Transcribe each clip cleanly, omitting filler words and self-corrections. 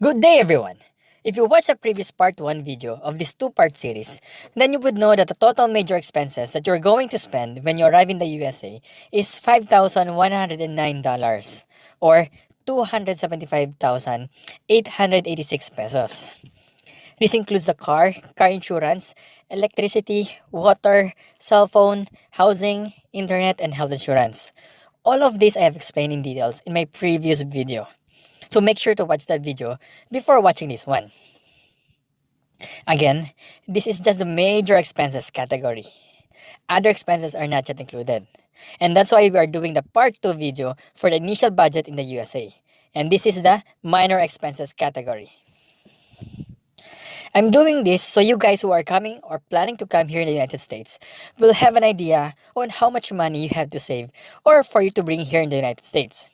Good day, everyone! If you watched the previous part 1 video of this two-part series, then you would know that the total major expenses that you're going to spend when you arrive in the USA is $5,109 or 275,886 pesos. This includes the car insurance, electricity, water, cell phone, housing, internet, and health insurance. All of this I have explained in details in my previous video. So make sure to watch that video before watching this one. Again, this is just the major expenses category. Other expenses are not yet included. And that's why we are doing the part 2 video for the initial budget in the USA. And this is the minor expenses category. I'm doing this so you guys who are coming or planning to come here in the United States will have an idea on how much money you have to save or for you to bring here in the United States.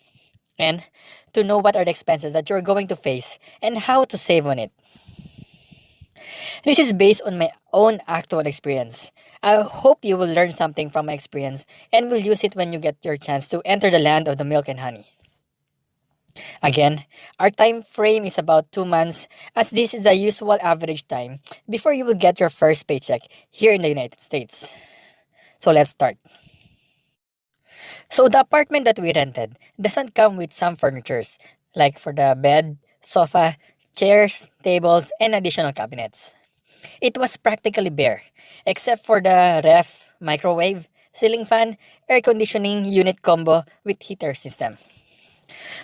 And to know what are the expenses that you're going to face and how to save on it. This is based on my own actual experience. I hope you will learn something from my experience and will use it when you get your chance to enter the land of the milk and honey. Again, our time frame is about 2 months as this is the usual average time before you will get your first paycheck here in the United States. So let's start. So the apartment that we rented doesn't come with some furnitures, like for the bed, sofa, chairs, tables, and additional cabinets. It was practically bare, except for the ref, microwave, ceiling fan, air conditioning unit combo with heater system.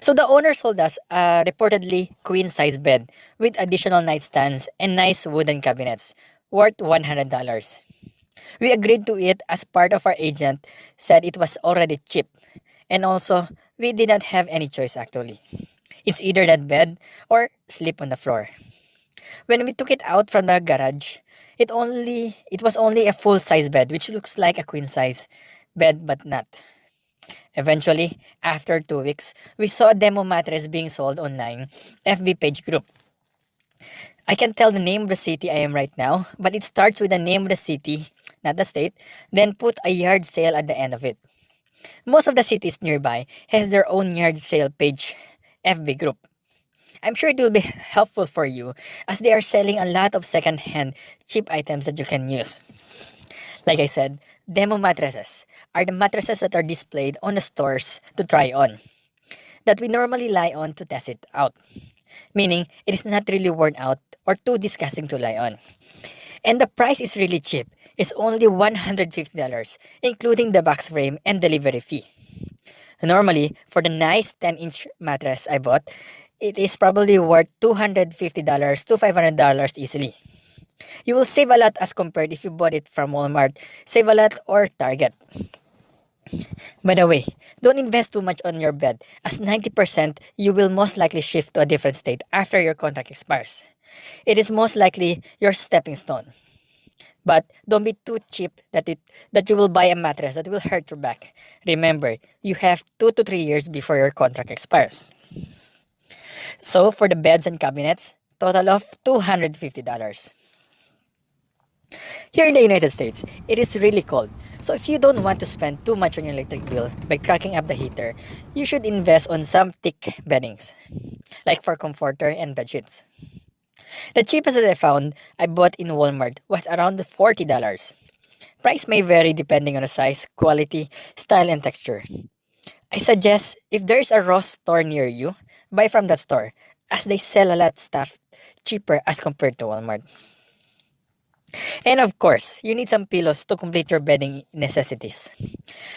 So the owner sold us a reportedly queen-size bed with additional nightstands and nice wooden cabinets, worth $100. We agreed to it as part of our agent said it was already cheap. And also, we did not have any choice actually. It's either that bed or sleep on the floor. When we took it out from the garage, it was only a full-size bed which looks like a queen-size bed but not. Eventually, after 2 weeks, we saw a demo mattress being sold online FB page group. I can tell the name of the city I am right now, but it starts with the name of the city, not the state, then put a yard sale at the end of it. Most of the cities nearby has their own yard sale page FB group. I'm sure it will be helpful for you as they are selling a lot of second-hand cheap items that you can use. Like I said, demo mattresses are the mattresses that are displayed on the stores to try on, that we normally lie on to test it out, meaning it is not really worn out or too disgusting to lie on. And the price is really cheap. It's only $150, including the box frame and delivery fee. Normally, for the nice 10-inch mattress I bought, it is probably worth $250 to $500 easily. You will save a lot as compared if you bought it from Walmart, Save a Lot, or Target. By the way, don't invest too much on your bed as 90% you will most likely shift to a different state after your contract expires. It is most likely your stepping stone. But don't be too cheap that you will buy a mattress that will hurt your back. Remember, you have 2 to 3 years before your contract expires. So for the beds and cabinets, total of $250. Here in the United States, it is really cold. So if you don't want to spend too much on your electric bill by cracking up the heater, you should invest on some thick beddings, like for comforter and bedsheets. The cheapest that I found I bought in Walmart was around $40. Price may vary depending on the size, quality, style, and texture. I suggest if there is a Ross store near you, buy from that store as they sell a lot stuff cheaper as compared to Walmart. And of course, you need some pillows to complete your bedding necessities.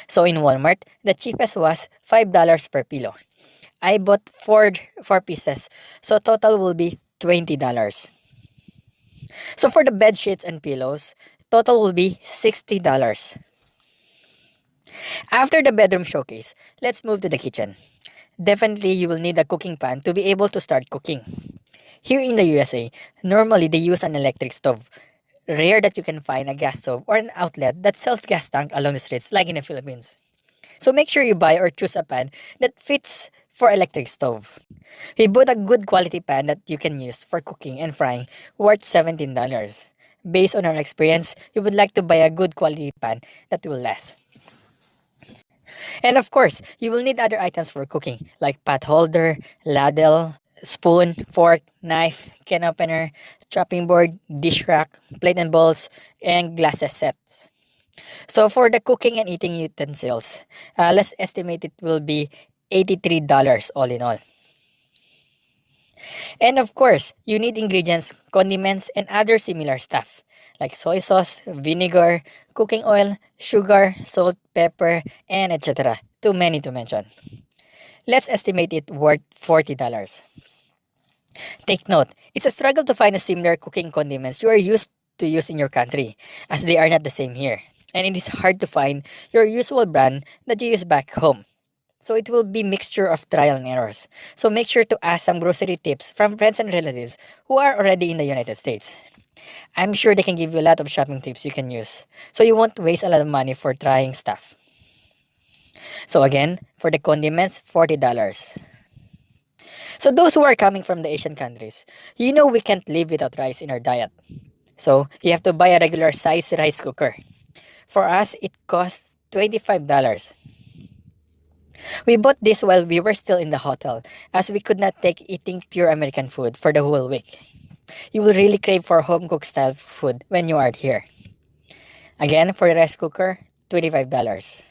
So in Walmart, the cheapest was $5 per pillow. I bought four pieces, so total will be $20. So for the bed sheets and pillows, total will be $60. After the bedroom showcase, let's move to the kitchen. Definitely you will need a cooking pan to be able to start cooking. Here in the USA, normally they use an electric stove. Rare that you can find a gas stove or an outlet that sells gas tank along the streets like in the Philippines. So make sure you buy or choose a pan that fits for electric stove. We bought a good quality pan that you can use for cooking and frying worth $17. Based on our experience, you would like to buy a good quality pan that will last. And of course, you will need other items for cooking like pot holder, ladle, spoon, fork, knife, can opener, chopping board, dish rack, plate and bowls, and glasses sets. So for the cooking and eating utensils, let's estimate it will be $83 all in all. And of course, you need ingredients, condiments, and other similar stuff like soy sauce, vinegar, cooking oil, sugar, salt, pepper, and etc. Too many to mention. Let's estimate it worth $40. Take note, it's a struggle to find a similar cooking condiments you are used to use in your country, as they are not the same here. And it is hard to find your usual brand that you use back home. So it will be mixture of trial and errors. So make sure to ask some grocery tips from friends and relatives who are already in the United States. I'm sure they can give you a lot of shopping tips you can use. So you won't waste a lot of money for trying stuff. So again, for the condiments, $40. So those who are coming from the Asian countries, you know we can't live without rice in our diet. So you have to buy a regular size rice cooker. For us, it costs $25. We bought this while we were still in the hotel, as we could not take eating pure American food for the whole week. You will really crave for home cooked style food when you are here. Again, for the rice cooker, $25.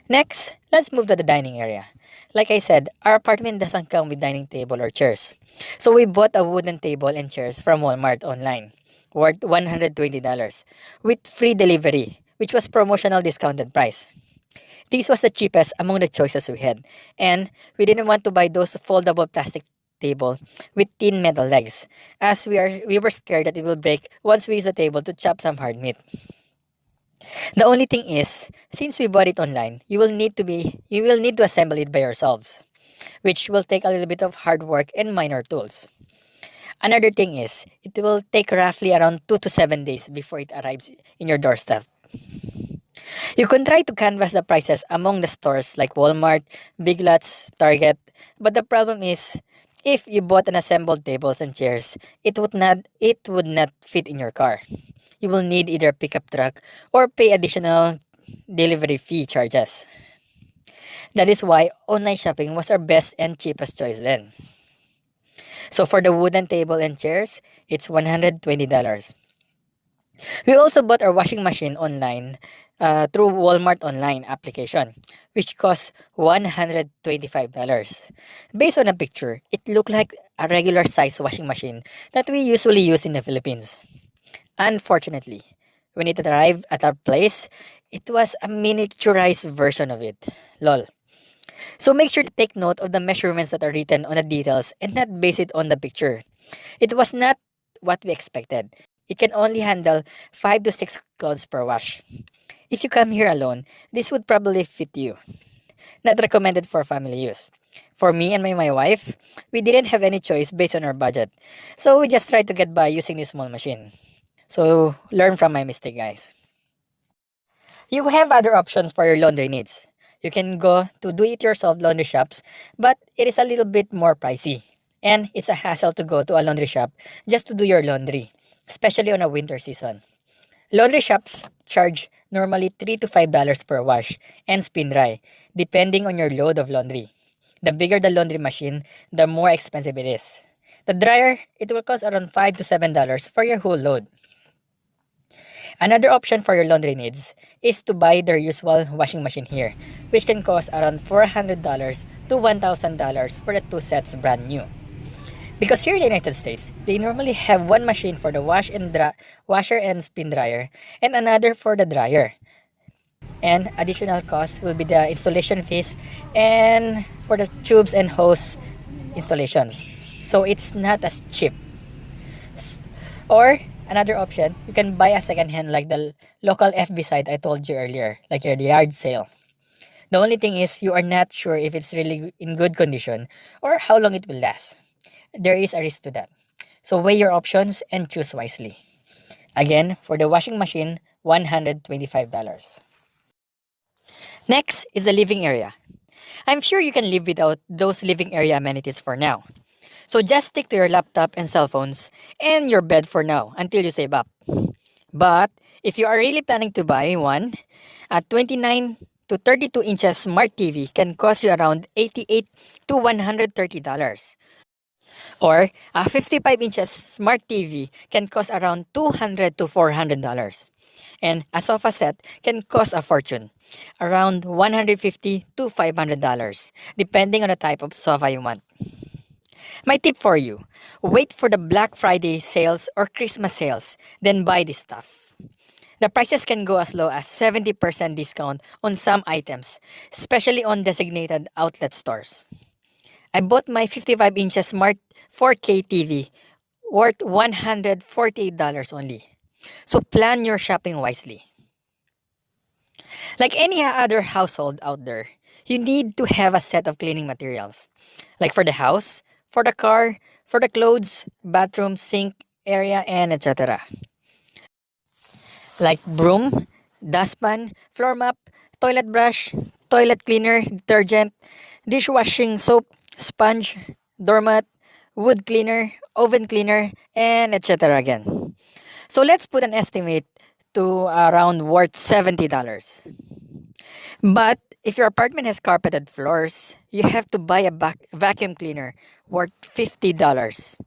Next, let's move to the dining area. Like I said, our apartment doesn't come with dining table or chairs. So we bought a wooden table and chairs from Walmart online, worth $120, with free delivery, which was promotional discounted price. This was the cheapest among the choices we had, and we didn't want to buy those foldable plastic table with thin metal legs, as we were scared that it will break once we use the table to chop some hard meat. The only thing is, since we bought it online, you will need to assemble it by yourselves, which will take a little bit of hard work and minor tools. Another thing is, it will take roughly around 2 to 7 days before it arrives in your doorstep. You can try to canvass the prices among the stores like Walmart, Big Lots, Target, but the problem is, if you bought an assembled tables and chairs, it would not fit in your car. You will need either a pickup truck or pay additional delivery fee charges. That is why online shopping was our best and cheapest choice then. So for the wooden table and chairs, it's $120. We also bought our washing machine online through Walmart online application, which cost $125. Based on a picture, it looked like a regular size washing machine that we usually use in the Philippines. Unfortunately, when it arrived at our place, it was a miniaturized version of it. Lol. So make sure to take note of the measurements that are written on the details and not base it on the picture. It was not what we expected. It can only handle 5 to 6 clothes per wash. If you come here alone, this would probably fit you. Not recommended for family use. For me and my wife, we didn't have any choice based on our budget. So we just tried to get by using this small machine. So learn from my mistake, guys. You have other options for your laundry needs. You can go to do-it-yourself laundry shops, but it is a little bit more pricey. And it's a hassle to go to a laundry shop just to do your laundry, especially on a winter season. Laundry shops charge normally $3 to $5 per wash and spin dry, depending on your load of laundry. The bigger the laundry machine, the more expensive it is. The dryer, it will cost around $5 to $7 for your whole load. Another option for your laundry needs is to buy their usual washing machine here, which can cost around $400 to $1,000 for the two sets brand new. Because here in the United States, they normally have one machine for the washer and spin dryer and another for the dryer. And additional cost will be the installation fees and for the tubes and hose installations. So it's not as cheap. Or another option, you can buy a second hand like the local FB site I told you earlier, like your yard sale. The only thing is you are not sure if it's really in good condition or how long it will last. There is a risk to that. So weigh your options and choose wisely. Again, for the washing machine, $125. Next is the living area. I'm sure you can live without those living area amenities for now. So just stick to your laptop and cell phones and your bed for now until you save up. But if you are really planning to buy one, a 29 to 32 inches smart TV can cost you around $88 to $130. Or a 55 inches smart TV can cost around $200 to $400. And a sofa set can cost a fortune, around $150 to $500, depending on the type of sofa you want. My tip for you, wait for the Black Friday sales or Christmas sales, then buy this stuff. The prices can go as low as 70% discount on some items, especially on designated outlet stores. I bought my 55 inches smart 4K TV worth $148 only. So plan your shopping wisely. Like any other household out there, you need to have a set of cleaning materials. Like for the house, for the car, for the clothes, bathroom, sink area, and etc. Like broom, dustpan, floor mop, toilet brush, toilet cleaner, detergent, dishwashing soap, sponge, doormat, wood cleaner, oven cleaner, and etc. again. So let's put an estimate to around worth $70. But if your apartment has carpeted floors, you have to buy a vacuum cleaner worth $50.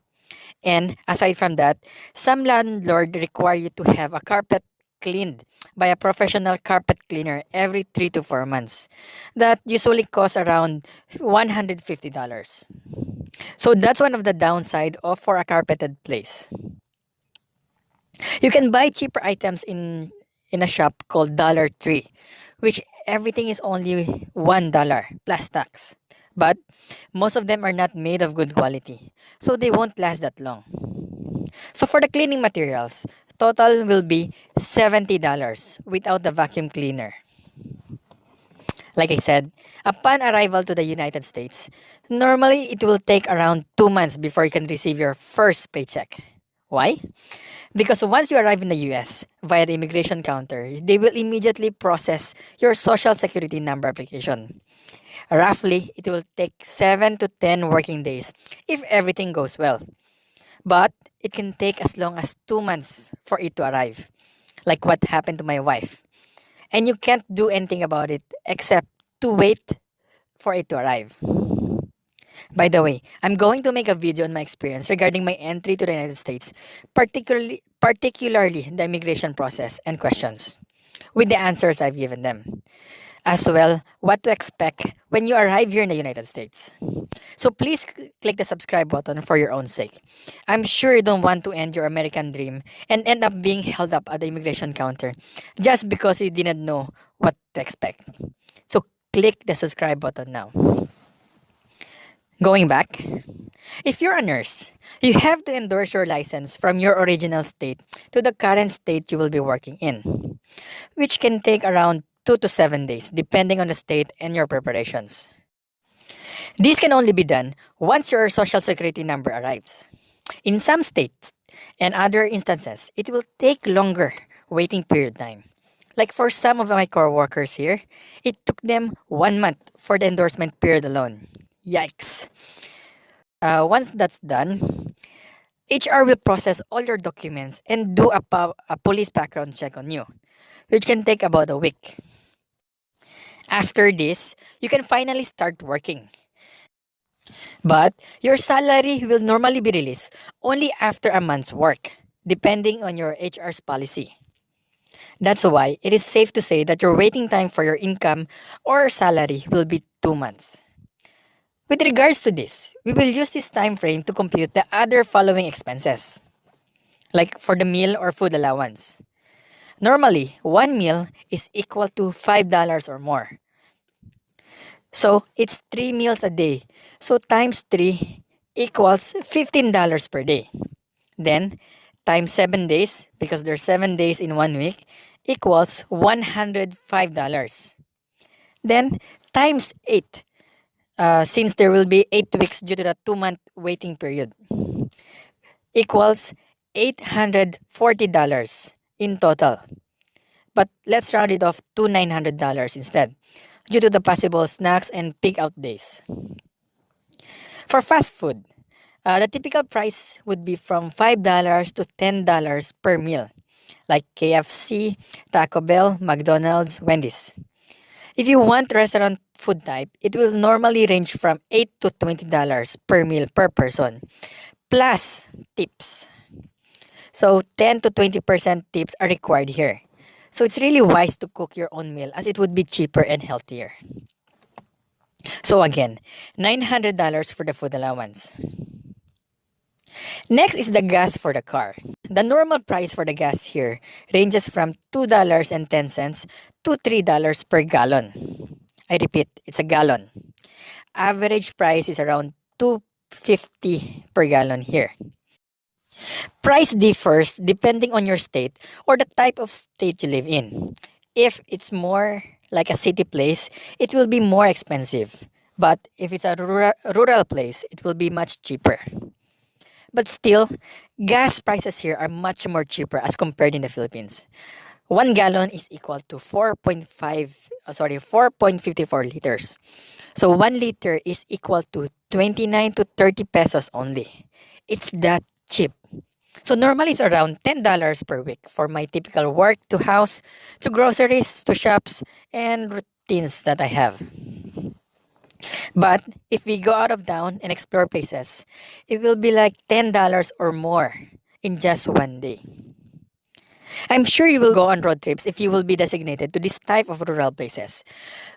And aside from that, some landlord require you to have a carpet cleaned by a professional carpet cleaner every 3 to 4 months. That usually costs around $150. So that's one of the downside of for a carpeted place. You can buy cheaper items in a shop called Dollar Tree, which everything is only $1 plus tax. But most of them are not made of good quality, so they won't last that long. So for the cleaning materials, total will be $70 without the vacuum cleaner. Like I said, upon arrival to the United States, normally it will take around 2 months before you can receive your first paycheck. Why? Because once you arrive in the US via the immigration counter, they will immediately process your social security number application. Roughly, it will take 7 to 10 working days if everything goes well. But it can take as long as 2 months for it to arrive, like what happened to my wife. And you can't do anything about it except to wait for it to arrive. By the way, I'm going to make a video on my experience regarding my entry to the United States, particularly the immigration process and questions, with the answers I've given them. As well, what to expect when you arrive here in the United States. So please click the subscribe button for your own sake. I'm sure you don't want to end your American dream and end up being held up at the immigration counter just because you didn't know what to expect. So click the subscribe button now. Going back, if you're a nurse, you have to endorse your license from your original state to the current state you will be working in, which can take around 2 to 7 days depending on the state and your preparations. This can only be done once your social security number arrives. In some states and other instances, it will take longer waiting period time. Like for some of my coworkers here, it took them 1 month for the endorsement period alone. Yikes. Once that's done, HR will process all your documents and do a police background check on you, which can take about a week. After this, you can finally start working. But your salary will normally be released only after a month's work, depending on your HR's policy. That's why it is safe to say that your waiting time for your income or salary will be 2 months. With regards to this, we will use this time frame to compute the other following expenses, like for the meal or food allowance. Normally, one meal is equal to $5 or more. So it's 3 meals a day. So times 3 equals $15 per day. Then times 7 days, because there's 7 days in 1 week, equals $105. Then times 8, since there will be 8 weeks due to the 2 month waiting period, equals $840 in total. But let's round it off to $900 instead, due to the possible snacks and pick out days. For fast food, the typical price would be from $5 to $10 per meal, like KFC, Taco Bell, McDonald's, Wendy's. If you want restaurant food type, it will normally range from $8 to $20 per meal per person, plus tips. So 10 to 20% tips are required here. So it's really wise to cook your own meal as it would be cheaper and healthier. So again, $900 for the food allowance. Next is the gas for the car. The normal price for the gas here ranges from $2.10 to $3 per gallon. I repeat, it's a gallon. Average price is around $2.50 per gallon here. Price differs depending on your state or the type of state you live in. If it's more like a city place, it will be more expensive. But if it's a rural place, it will be much cheaper. But still, gas prices here are much more cheaper as compared in the Philippines. 1 gallon is equal to 4.54 liters. So 1 liter is equal to 29 to 30 pesos only. It's that cheap. So normally it's around $10 per week for my typical work to house, to groceries, to shops, and routines that I have. But if we go out of town and explore places, it will be like $10 or more in just one day. I'm sure you will go on road trips if you will be designated to this type of rural places,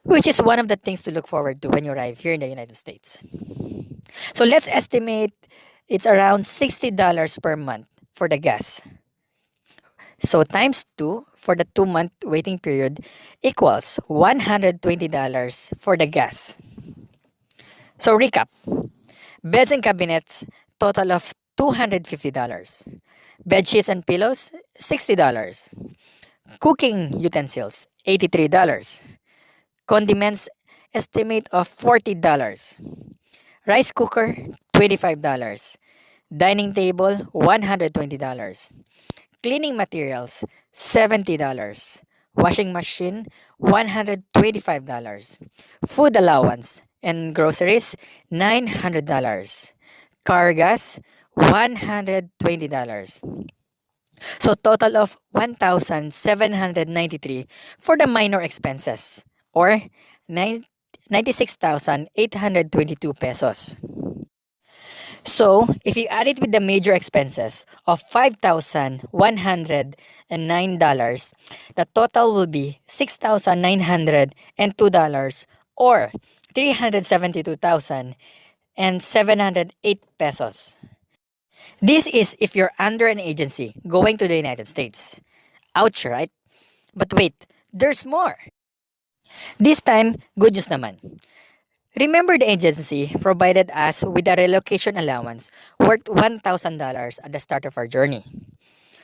which is one of the things to look forward to when you arrive here in the United States. So let's estimate it's around $60 per month for the gas. So times 2 for the 2-month waiting period equals $120 for the gas. So recap, beds and cabinets, total of $250. Bed sheets and pillows, $60. Cooking utensils, $83. Condiments, estimate of $40. Rice cooker, $25. Dining table, $120. Cleaning materials, $70. Washing machine, $125. Food allowance and groceries, $900. Car gas, $120. So total of $1,793 for the minor expenses or 96,822 pesos. So, if you add it with the major expenses of $5,109, the total will be $6,902 or 372,708 pesos. This is if you're under an agency going to the United States. Ouch, right? But wait, there's more. This time, good news naman. Remember the agency provided us with a relocation allowance worth $1,000 at the start of our journey.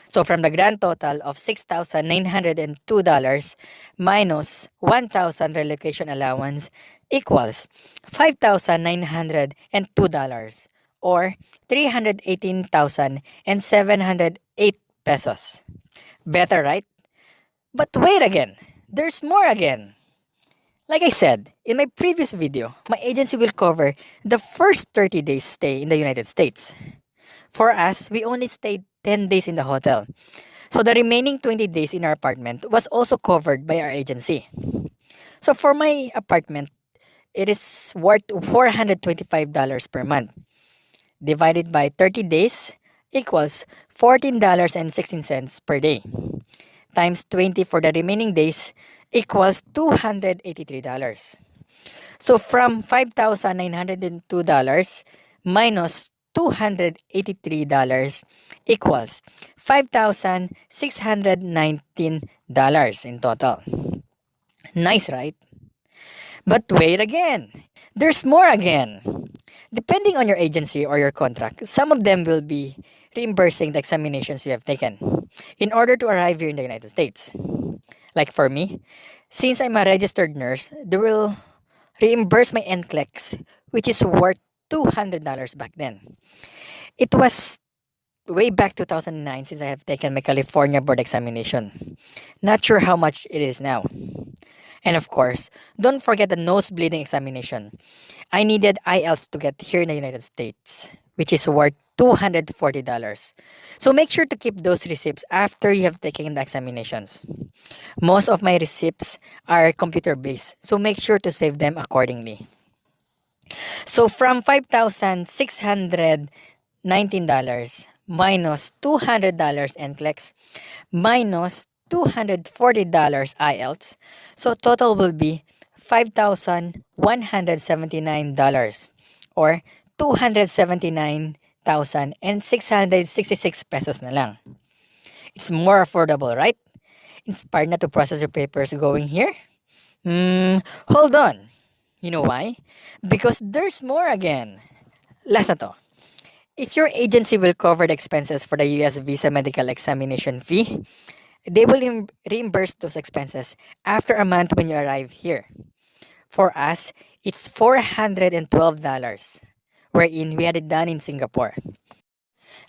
So from the grand total of $6,902 minus 1,000 relocation allowance equals $5,902 or 318,708 pesos. Better, right? But wait again, there's more again. Like I said, in my previous video, my agency will cover the first 30 days stay in the United States. For us, we only stayed 10 days in the hotel. So the remaining 20 days in our apartment was also covered by our agency. So for my apartment, it is worth $425 per month. Divided by 30 days equals $14.16 per day. Times 20 for the remaining days equals $283. So from $5,902 minus $283 equals $5,619 in total. Nice, right? But wait again. There's more again. Depending on your agency or your contract, some of them will be reimbursing the examinations you have taken in order to arrive here in the United States. Like for me, since I'm a registered nurse, they will reimburse my Nclex, which is worth $200 back then. It was way back 2009 since I have taken my California board examination. Not sure how much it is now. And of course, don't forget the nose bleeding examination. I needed Ielts to get here in the United States, which is worth $240. So make sure to keep those receipts after you have taken the examinations. Most of my receipts are computer based, so make sure to save them accordingly. So from $5,619 minus $200 Nclex minus $240 Ielts, so total will be $5,179 or 279,666 pesos na lang. It's more affordable, right? Inspired na to process your papers going here? Hold on. You know why? Because there's more again. Last na to. If your agency will cover the expenses for the US visa medical examination fee, they will reimburse those expenses after a month when you arrive here. For us, it's $412, wherein we had it done in Singapore.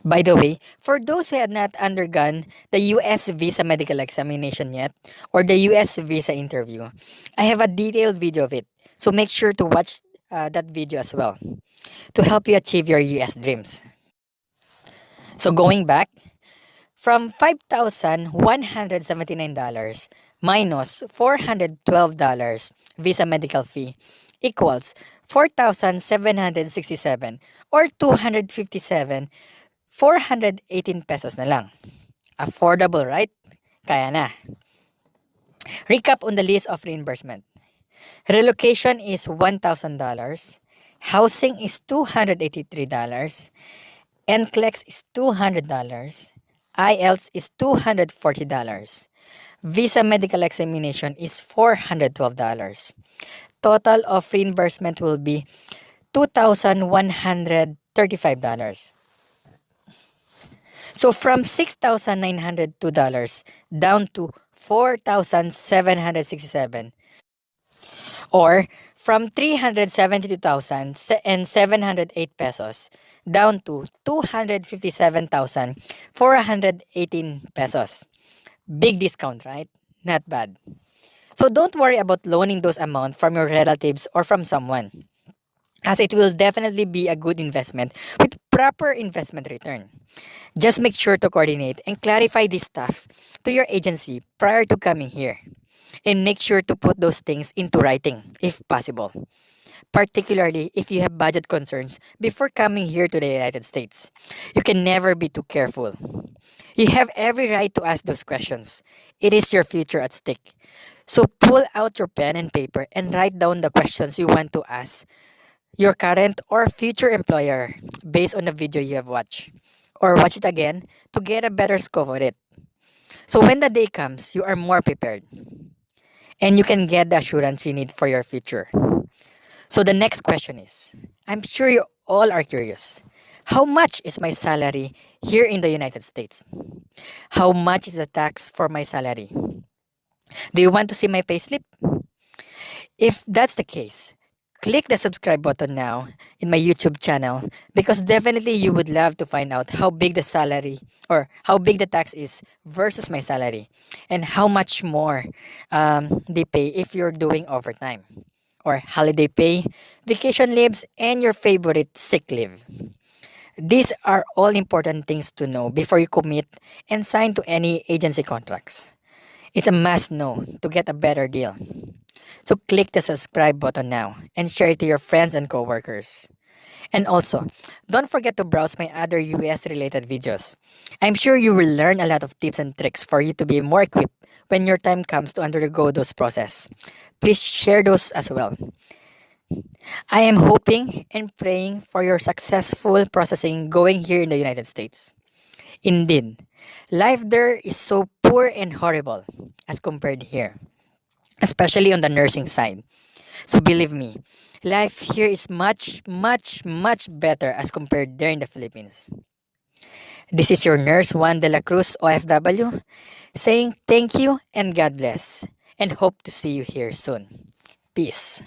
By the way, for those who had not undergone the US visa medical examination yet or the US visa interview, I have a detailed video of it. So make sure to watch that video as well to help you achieve your US dreams. So going back, from $5,179 minus $412 visa medical fee equals 4,767 or 257 418 pesos na lang. Affordable, right? Kaya na. Recap on the list of reimbursement. Relocation is $1,000. Housing is $283. Nclex is $200. Ielts is $240. Visa medical examination is $412. Total of reimbursement will be $2,135. So from $6,902 down to $4,767, or from 372,708 pesos down to 257,418 pesos. Big discount, right? Not bad. So don't worry about loaning those amounts from your relatives or from someone, as it will definitely be a good investment with proper investment return. Just make sure to coordinate and clarify this stuff to your agency prior to coming here. And make sure to put those things into writing if possible, particularly if you have budget concerns before coming here to the United States. You can never be too careful. You have every right to ask those questions. It is your future at stake. So pull out your pen and paper and write down the questions you want to ask your current or future employer based on the video you have watched. Or watch it again to get a better scope of it. So when the day comes, you are more prepared. And you can get the assurance you need for your future. So the next question is, I'm sure you all are curious. How much is my salary here in the United States? How much is the tax for my salary? Do you want to see my payslip? If that's the case, click the subscribe button now in my YouTube channel because definitely you would love to find out how big the salary or how big the tax is versus my salary and how much more they pay if you're doing overtime or holiday pay, vacation leaves, and your favorite sick leave. These are all important things to know before you commit and sign to any agency contracts. It's a must know to get a better deal. So click the subscribe button now and share it to your friends and coworkers. And also, don't forget to browse my other US related videos. I'm sure you will learn a lot of tips and tricks for you to be more equipped when your time comes to undergo those process. Please share those as well. I am hoping and praying for your successful processing going here in the United States. Indeed, life there is so poor and horrible as compared here, especially on the nursing side. So believe me, life here is much, much, much better as compared there in the Philippines. This is your nurse Juan de la Cruz OFW saying thank you and God bless and hope to see you here soon. Peace.